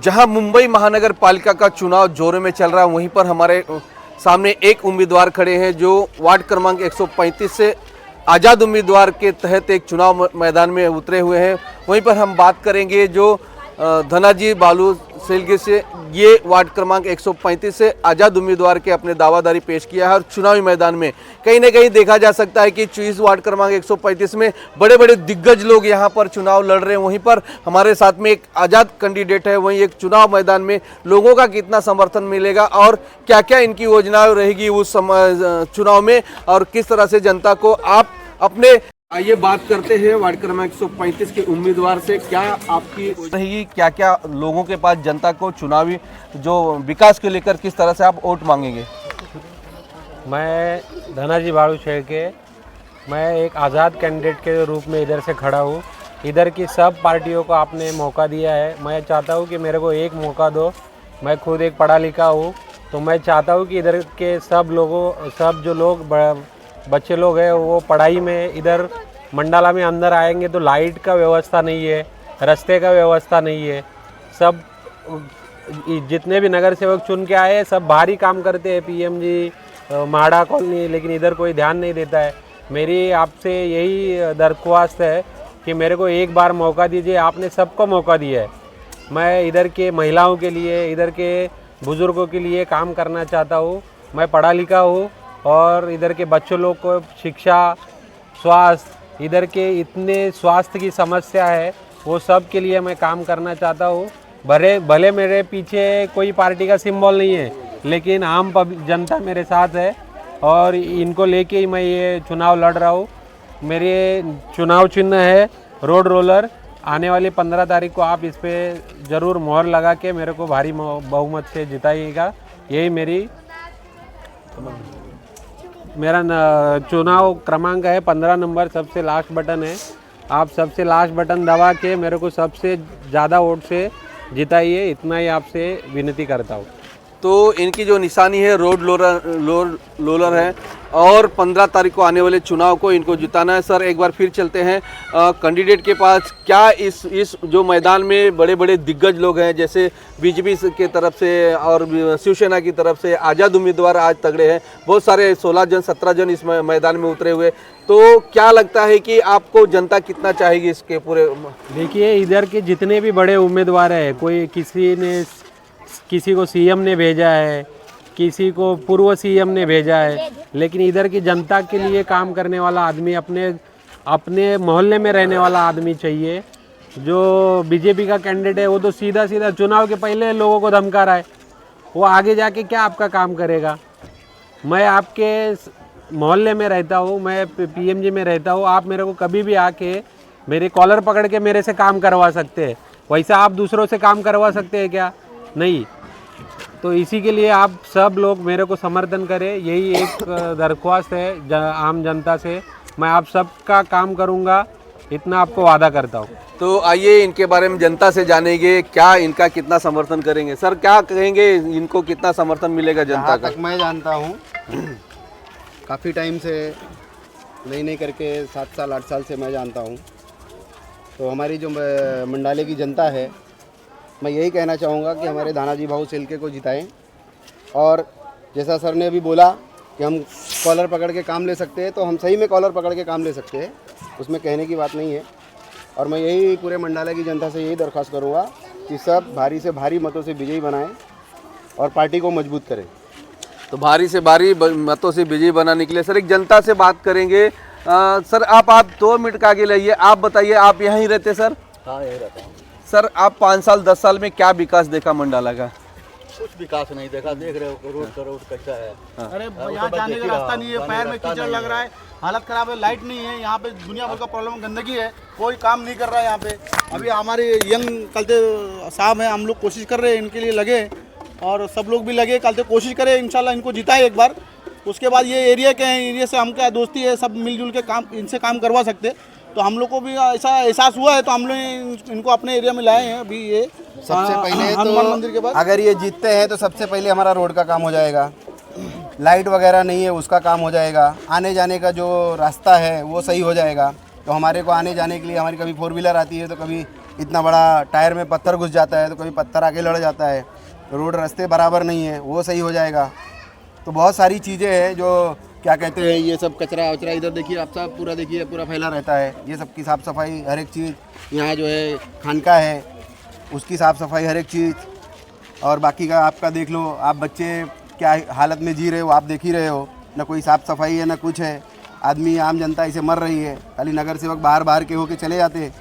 जहां मुंबई महानगर पालिका का चुनाव जोरों में चल रहा है, वहीं पर हमारे सामने एक उम्मीदवार खड़े हैं जो वार्ड क्रमांक 135 से आज़ाद उम्मीदवार के तहत एक चुनाव मैदान में उतरे हुए हैं। वहीं पर हम बात करेंगे जो धनाजी बालू सेलगे से ये वार्ड क्रमांक 135 से आज़ाद उम्मीदवार के अपने दावादारी पेश किया है और चुनावी मैदान में कहीं ना कहीं देखा जा सकता है कि इस वार्ड क्रमांक 135 में बड़े बड़े दिग्गज लोग यहाँ पर चुनाव लड़ रहे हैं। वहीं पर हमारे साथ में एक आज़ाद कैंडिडेट है, वहीं एक चुनाव मैदान में लोगों का कितना समर्थन मिलेगा और क्या क्या इनकी योजनाएं रहेगी उस चुनाव में और किस तरह से जनता को आप अपने। आइए बात करते हैं वार्ड क्रमांक 135 के उम्मीदवार से। क्या आपकी रहेगी, क्या क्या लोगों के पास जनता को चुनावी जो विकास को लेकर किस तरह से आप वोट मांगेंगे? मैं धनाजी बालू शेलके, मैं एक आज़ाद कैंडिडेट के रूप में इधर से खड़ा हूँ। इधर की सब पार्टियों को आपने मौका दिया है, मैं चाहता हूँ कि मेरे को एक मौका दो। मैं खुद एक पढ़ा लिखा हूँ, तो मैं चाहता हूँ कि इधर के सब जो लोग बच्चे लोग हैं वो पढ़ाई में इधर मंडाला में अंदर आएंगे तो लाइट का व्यवस्था नहीं है, रास्ते का व्यवस्था नहीं है। सब जितने भी नगर सेवक चुन के आए सब भारी काम करते हैं, पीएमजी माड़ा कॉलोनी, लेकिन इधर कोई ध्यान नहीं देता है। मेरी आपसे यही दरख्वास्त है कि मेरे को एक बार मौका दीजिए। आपने सबको मौका दिया है, मैं इधर के महिलाओं के लिए, इधर के बुज़ुर्गों के लिए काम करना चाहता हूँ। मैं पढ़ा लिखा हूँ और इधर के बच्चों लोग को शिक्षा, स्वास्थ्य, इधर के इतने स्वास्थ्य की समस्या है वो सब के लिए मैं काम करना चाहता हूँ। भले मेरे पीछे कोई पार्टी का सिंबल नहीं है, लेकिन आम जनता मेरे साथ है और इनको लेके ही मैं ये चुनाव लड़ रहा हूँ। मेरे चुनाव चिन्ह है रोड रोलर। आने वाली 15 तारीख को आप इस पर ज़रूर मोहर लगा के मेरे को भारी बहुमत से जिताइएगा। यही मेरा चुनाव क्रमांक है 15 नंबर, सबसे लास्ट बटन है। आप सबसे लास्ट बटन दबा के मेरे को सबसे ज़्यादा वोट से जिताइए, इतना ही आपसे विनती करता हूँ। तो इनकी जो निशानी है रोड रोलर है और 15 तारीख को आने वाले चुनाव को इनको जिताना है। सर एक बार फिर चलते हैं कैंडिडेट के पास। क्या इस जो मैदान में बड़े बड़े दिग्गज लोग हैं, जैसे बीजेपी के तरफ से और शिवसेना की तरफ से आज़ाद उम्मीदवार आज तगड़े हैं, बहुत सारे 16 जन 17 जन इस मैदान में उतरे हुए, तो क्या लगता है कि आपको जनता कितना चाहेगी इसके पूरे? देखिए इधर के जितने भी बड़े उम्मीदवार हैं, कोई किसी को सीएम ने भेजा है, किसी को पूर्व सीएम ने भेजा है, लेकिन इधर की जनता के लिए काम करने वाला आदमी, अपने मोहल्ले में रहने वाला आदमी चाहिए। जो बीजेपी का कैंडिडेट है वो तो सीधा चुनाव के पहले लोगों को धमका रहा है, वो आगे जाके क्या आपका काम करेगा? मैं आपके मोहल्ले में रहता हूँ, मैं पीएमजी में रहता हूँ, आप मेरे को कभी भी आके मेरे कॉलर पकड़ के मेरे से काम करवा सकते हैं। वैसा आप दूसरों से काम करवा सकते हैं क्या? नहीं। तो इसी के लिए आप सब लोग मेरे को समर्थन करें, यही एक दरख्वास्त है आम जनता से। मैं आप सबका काम करूंगा, इतना आपको वादा करता हूँ। तो आइए इनके बारे में जनता से जानेंगे, क्या इनका कितना समर्थन करेंगे। सर क्या कहेंगे, इनको कितना समर्थन मिलेगा जनता का? मैं जानता हूँ काफ़ी टाइम से, नहीं करके 7 साल 8 साल से मैं जानता हूँ। तो हमारी जो मंडाले की जनता है, मैं यही कहना चाहूँगा कि हमारे धनाजी भाऊ सेलके को जिताएं। और जैसा सर ने अभी बोला कि हम कॉलर पकड़ के काम ले सकते हैं, तो हम सही में कॉलर पकड़ के काम ले सकते हैं, उसमें कहने की बात नहीं है। और मैं यही पूरे मंडाले की जनता से यही दरख्वास्त करूँगा कि सब भारी से भारी मतों से विजयी बनाएं और पार्टी को मजबूत करें। तो भारी से भारी मतों से विजयी बनाने के लिए सर एक जनता से बात करेंगे। सर आप 2 मिनट का आगे लाइए, आप बताइए, आप यहाँ ही रहते सर? हाँ यही रहता हूँ। सर आप 5 साल 10 साल में क्या विकास देखा मंडाला का? कुछ विकास नहीं देखा, देख रहे हो रोड कच्चा है। हाँ। अरे यहाँ जाने का रास्ता नहीं है, पैर में कीचड़ लग रहा है, हालत खराब है, लाइट नहीं है, यहाँ पे दुनिया भर का प्रॉब्लम, गंदगी है, कोई काम नहीं कर रहा है यहाँ पे। अभी हमारे यंग कलते साहब हैं, हम लोग कोशिश कर रहे हैं इनके लिए लगे, और सब लोग भी लगे, कलते कोशिश करें, इंशाल्लाह इनको जिताए एक बार। उसके बाद ये एरिया के हैं, एरिया से हम क्या दोस्ती है, सब मिलजुल के काम इनसे काम करवा सकते। तो हम लोग को भी ऐसा एहसास हुआ है, तो हम लोग इनको अपने एरिया में लाए हैं। अभी ये सबसे पहले हनुमान मंदिर के बाद अगर ये जीतते हैं तो सबसे पहले हमारा रोड का काम हो जाएगा, लाइट वगैरह नहीं है उसका काम हो जाएगा, आने जाने का जो रास्ता है वो सही हो जाएगा। तो हमारे को आने जाने के लिए हमारी कभी 4 व्हीलर आती है तो कभी इतना बड़ा टायर में पत्थर घुस जाता है तो कभी पत्थर आके लड़ जाता है, रोड रास्ते बराबर नहीं है, वो सही हो जाएगा। तो बहुत सारी चीज़ें हैं जो क्या कहते हैं, ये सब कचरा वचरा इधर देखिए आप सब पूरा देखिए पूरा फैला रहता है, ये सब की साफ़ सफाई हर एक चीज़। यहाँ जो है खानका है उसकी साफ़ सफाई हर एक चीज़, और बाकी का आपका देख लो, आप बच्चे क्या हालत में जी रहे हो आप देख ही रहे हो, ना कोई साफ़ सफाई है ना कुछ है, आदमी आम जनता इसे मर रही है। खाली नगर सेवक बाहर के होके चले जाते हैं,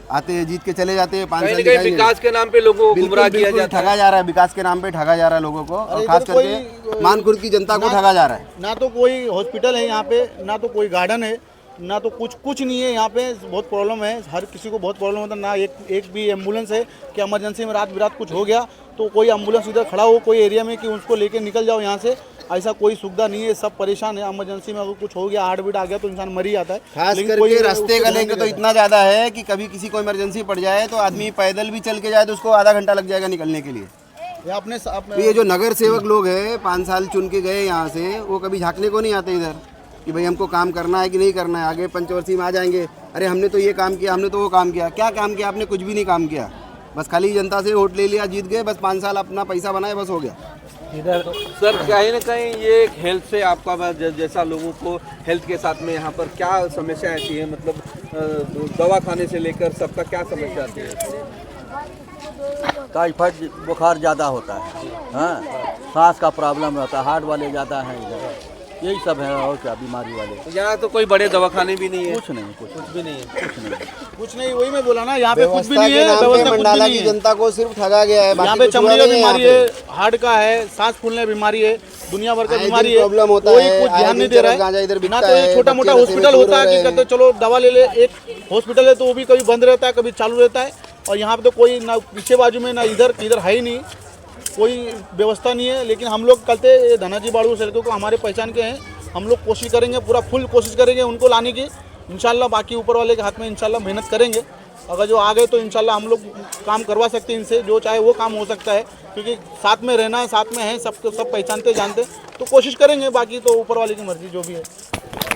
आते हैं जीत के चले जाते हैं, 5 साल दिखाई नहीं विकास के नाम पे लोगों को गुमराह किया जाता है, ठगा जा रहा है, विकास के नाम पे ठगा जा रहा है लोगों को, और खास करके मानखुर्द की जनता को ठगा जा रहा है। ना तो कोई हॉस्पिटल है यहाँ पे, ना तो कोई गार्डन है, ना तो कुछ नहीं है यहाँ पे। बहुत प्रॉब्लम है, हर किसी को बहुत प्रॉब्लम होता है। ना एक भी एम्बुलेंस है कि इमरजेंसी में रात बिरात कुछ हो गया तो कोई एम्बुलेंस इधर खड़ा हो कोई एरिया में कि उसको लेके निकल जाओ यहाँ से, ऐसा कोई सुविधा नहीं है। सब परेशान है, इमरजेंसी में अगर कुछ हो गया हार्ट बीट आ गया तो इंसान मर ही जाता है। खास करके रास्ते का लेके तो इतना ज़्यादा है कि कभी किसी को इमरजेंसी पड़ जाए तो आदमी पैदल भी चल के जाए तो उसको आधा घंटा लग जाएगा निकलने के लिए। अपने तो ये जो नगर सेवक लोग हैं 5 साल चुन के गए यहाँ से, वो कभी झांकने को नहीं आते इधर कि भाई हमको काम करना है कि नहीं करना है। आगे पंचवर्षीय में आ जाएंगे, अरे हमने तो ये काम किया, हमने तो वो काम किया। क्या काम किया आपने? कुछ भी नहीं काम किया, बस खाली जनता से वोट ले लिया, जीत गए, बस 5 साल अपना पैसा बनाए, बस हो गया। इधर सर कहीं ना कहीं ये हेल्थ से आपका जैसा लोगों को हेल्थ के साथ में यहाँ पर क्या समस्या आती है, मतलब दवा खाने से लेकर सबका क्या समस्या आती है? टाइफाइड बुखार ज़्यादा होता है, हाँ, सांस का प्रॉब्लम रहता है, हार्ट वाले ज़्यादा हैं इधर, यही सब है। और क्या बीमारी वाले यहाँ तो कोई बड़े दवाखाने भी नहीं है, कुछ नहीं, कुछ भी नहीं है, कुछ नहीं। वही मैं बोला ना, यहाँ पे कुछ भी नहीं है, व्यवस्था व्यवस्था कुछ मंडाला भी की नहीं है। जनता को सिर्फ ठगा गया है। यहाँ पे चमड़ी का बीमारी है, हार्ट का है, सांस फूलने बीमारी है, दुनिया भर का बीमारी है, प्रॉब्लम होता कोई है, कुछ ध्यान नहीं दे रहा है। ना तो है, छोटा मोटा बच्चे हॉस्पिटल नशे में होता है कि कहते चलो दवा ले ले, एक हॉस्पिटल है तो वो भी कभी बंद रहता है कभी चालू रहता है। और यहाँ पे तो कोई ना पीछे बाजू में ना इधर है ही नहीं, कोई व्यवस्था नहीं है। लेकिन हम लोग कल धनाजी बाड़ू सेल्को को हमारे पहचान के हैं, हम लोग कोशिश करेंगे, पूरा फुल कोशिश करेंगे उनको लाने की इंशाल्लाह। बाकी ऊपर वाले के हाथ में इंशाल्लाह मेहनत करेंगे, अगर जो आ गए तो इंशाल्लाह हम लोग काम करवा सकते हैं इनसे, जो चाहे वो काम हो सकता है, क्योंकि साथ में रहना, साथ में है, सब पहचानते जानते, तो कोशिश करेंगे। बाकी तो ऊपर वाले की मर्जी जो भी है।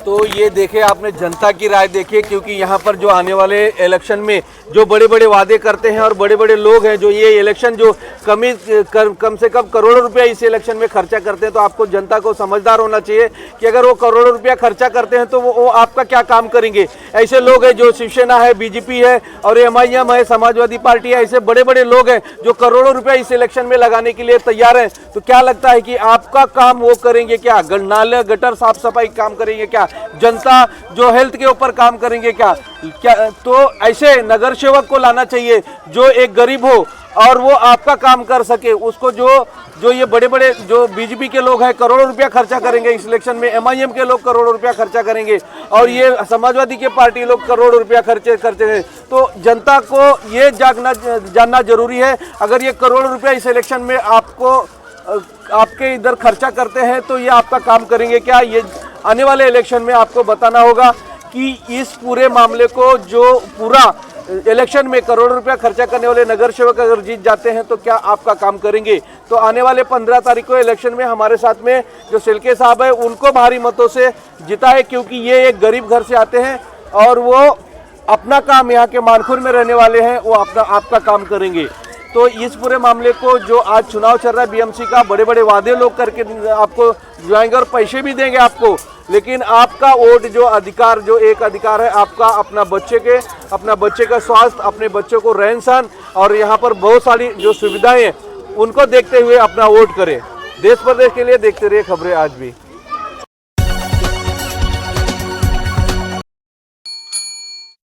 तो ये देखे आपने जनता की राय देखिए, क्योंकि यहाँ पर जो आने वाले इलेक्शन में जो बड़े बड़े वादे करते हैं और बड़े बड़े लोग हैं जो ये इलेक्शन जो कम से कम करोड़ों रुपया इस इलेक्शन में खर्चा करते हैं, तो आपको जनता को समझदार होना चाहिए कि अगर वो करोड़ों रुपया खर्चा करते हैं तो वो आपका क्या काम करेंगे। ऐसे लोग हैं जो शिवसेना है, बीजेपी है और MIM है, समाजवादी पार्टी है, ऐसे बड़े बड़े लोग हैं जो करोड़ों रुपया इस इलेक्शन में लगाने के लिए तैयार हैं। तो क्या लगता है कि आपका काम वो करेंगे क्या? नाले गटर साफ सफाई काम करेंगे क्या? जनता जो हेल्थ के ऊपर काम करेंगे क्या? तो ऐसे नगर सेवक को लाना चाहिए जो एक गरीब हो और वो आपका काम कर सके। उसको जो ये बड़े बड़े जो बीजेपी के लोग हैं करोड़ों रुपया खर्चा करेंगे इस इलेक्शन में, MIM के लोग करोड़ों रुपया खर्चा करेंगे और ये समाजवादी के पार्टी लोग करोड़ों रुपया खर्चे करते हैं। तो जनता को ये जानना जरूरी है, अगर ये करोड़ों रुपया इस इलेक्शन में आपके इधर खर्चा करते हैं तो ये आपका काम करेंगे क्या? ये आने वाले इलेक्शन में आपको बताना होगा कि इस पूरे मामले को जो पूरा इलेक्शन में करोड़ों रुपया खर्चा करने वाले नगर सेवक अगर जीत जाते हैं तो क्या आपका काम करेंगे। तो आने वाले 15 तारीख को इलेक्शन में हमारे साथ में जो सिल्के साहब है उनको भारी मतों से जिताए, क्योंकि ये एक गरीब घर से आते हैं और वो अपना काम यहाँ के मानखुर में रहने वाले हैं, वो आपका काम करेंगे। तो इस पूरे मामले को जो आज चुनाव चल रहा है BMC का, बड़े बड़े वादे लोग करके आपको जाएंगे और पैसे भी देंगे आपको, लेकिन आपका वोट जो एक अधिकार है आपका अपना बच्चे का स्वास्थ्य, अपने बच्चों को रहन सहन और यहाँ पर बहुत सारी जो सुविधाएं हैं उनको देखते हुए अपना वोट करें। देश प्रदेश के लिए देखते रहिए खबरें आज भी।